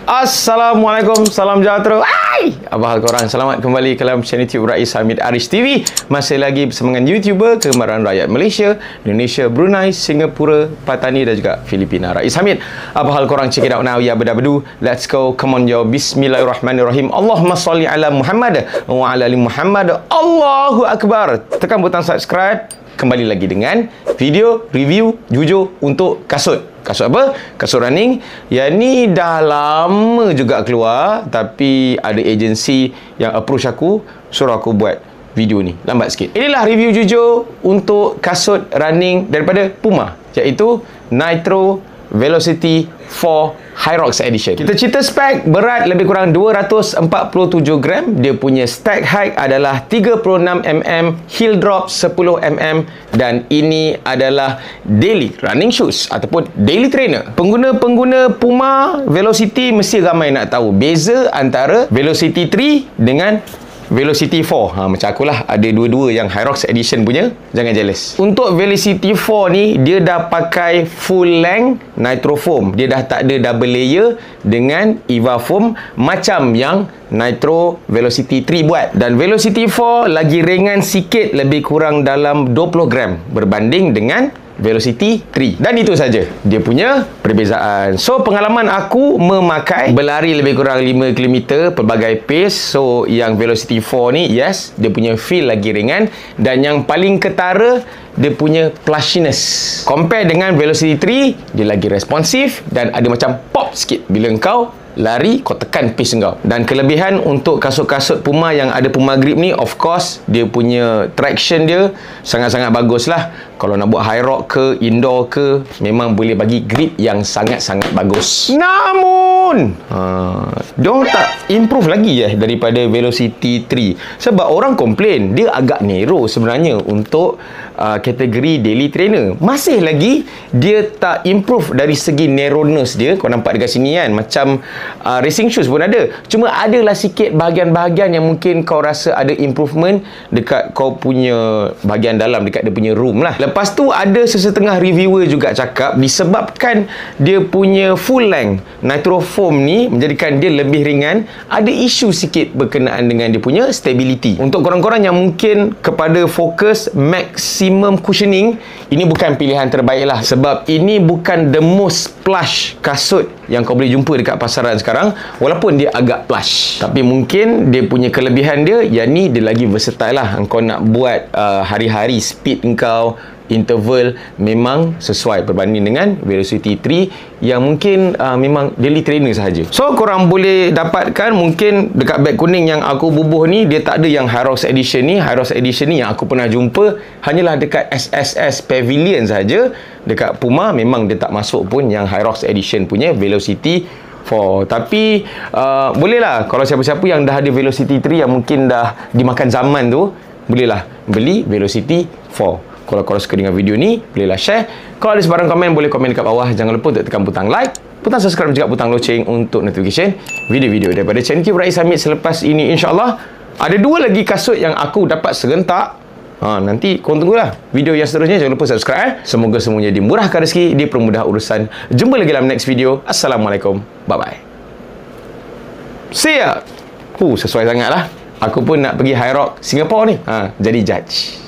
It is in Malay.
Assalamualaikum, salam sejahtera. Apa hal korang? Selamat kembali ke dalam channel YouTube Rais Hamid Arish TV. Masih lagi bersama dengan YouTuber kegemaran rakyat Malaysia, Indonesia, Brunei, Singapura, Patani dan juga Filipina, Rais Hamid. Apa hal korang? Check it out now. Ya bedabadu. Let's go. Come on yo. Bismillahirrahmanirrahim. Allahumma salli ala Muhammad wa ala ali Muhammad. Allahu Akbar. Tekan butang subscribe. Kembali lagi dengan video review jujur untuk kasut. Kasut apa? Kasut running. Yang ni dah lama juga keluar, tapi ada agensi yang approach aku, suruh aku buat video ni. Lambat sikit. Inilah review jujur untuk kasut running daripada Puma, iaitu Nitro Velocity 4 Hyrox Edition. Kita cerita spek, berat lebih kurang 247 gram. Dia punya stack height adalah 36mm, heel drop 10mm, dan ini adalah daily running shoes ataupun daily trainer. Pengguna-pengguna Puma Velocity mesti ramai nak tahu beza antara Velocity 3 dengan Velocity 4. Macam akulah, ada dua-dua yang Hyrox Edition punya. Jangan jealous. Untuk Velocity 4 ni, dia dah pakai full length Nitro Foam. Dia dah tak ada double layer dengan EVA Foam macam yang Nitro Velocity 3 buat. Dan Velocity 4 lagi ringan sikit, lebih kurang dalam 20 gram berbanding dengan Velocity 3. Dan itu saja dia punya perbezaan. So, pengalaman aku memakai berlari lebih kurang 5 km pelbagai pace. So, yang Velocity 4 ni, yes, dia punya feel lagi ringan. Dan yang paling ketara, dia punya plushiness. Compare dengan Velocity 3, dia lagi responsif dan ada macam pop sikit bila kau lari, kau tekan pace kau. Dan kelebihan untuk kasut-kasut Puma yang ada Puma Grip ni, of course, dia punya traction dia sangat-sangat bagus lah. Kalau nak buat high rock ke, indoor ke, memang boleh bagi grip yang sangat-sangat bagus. Namun, diorang tak improve lagi daripada Velocity 3. Sebab orang komplain, dia agak narrow sebenarnya untuk kategori daily trainer. Masih lagi, dia tak improve dari segi narrowness dia. Kau nampak dekat sini kan, macam racing shoes pun ada. Cuma adalah sikit bahagian-bahagian yang mungkin kau rasa ada improvement dekat kau punya bahagian dalam, dekat dia punya room lah. Lepas tu ada sesetengah reviewer juga cakap disebabkan dia punya full length Nitro Foam ni menjadikan dia lebih ringan, ada isu sikit berkenaan dengan dia punya stability. Untuk korang-korang yang mungkin kepada fokus maximum cushioning, ini bukan pilihan terbaik lah. Sebab ini bukan the most plush kasut yang kau boleh jumpa dekat pasaran sekarang, walaupun dia agak plush. Tapi mungkin dia punya kelebihan dia, yang ni dia lagi versatile lah. Kau nak buat hari-hari speed kau, interval memang sesuai berbanding dengan Velocity 3 yang mungkin memang daily trainer sahaja. So korang boleh dapatkan mungkin dekat beg kuning yang aku bubuh ni, dia tak ada yang Hyrox Edition ni. Hyrox Edition ni yang aku pernah jumpa hanyalah dekat SSS Pavilion sahaja. Dekat Puma memang dia tak masuk pun yang Hyrox Edition punya Velocity 4. Tapi bolehlah kalau siapa-siapa yang dah ada Velocity 3 yang mungkin dah dimakan zaman tu, bolehlah beli Velocity 4. Kalau korang suka dengan video ni, bolehlah share. Kalau ada sebarang komen, boleh komen dekat bawah. Jangan lupa untuk tekan butang like, butang subscribe juga butang loceng untuk notification video-video daripada channel YouTube Rais Hamid selepas ini. InsyaAllah ada 2 lagi kasut yang aku dapat serentak. Nanti korang tunggulah video yang seterusnya. Jangan lupa subscribe. Semoga semuanya dimurahkan rezeki, dipermudah urusan. Jumpa lagi dalam next video. Assalamualaikum. Bye-bye. See ya. Sesuai sangat lah. Aku pun nak pergi Hyrox Singapore ni. Jadi judge.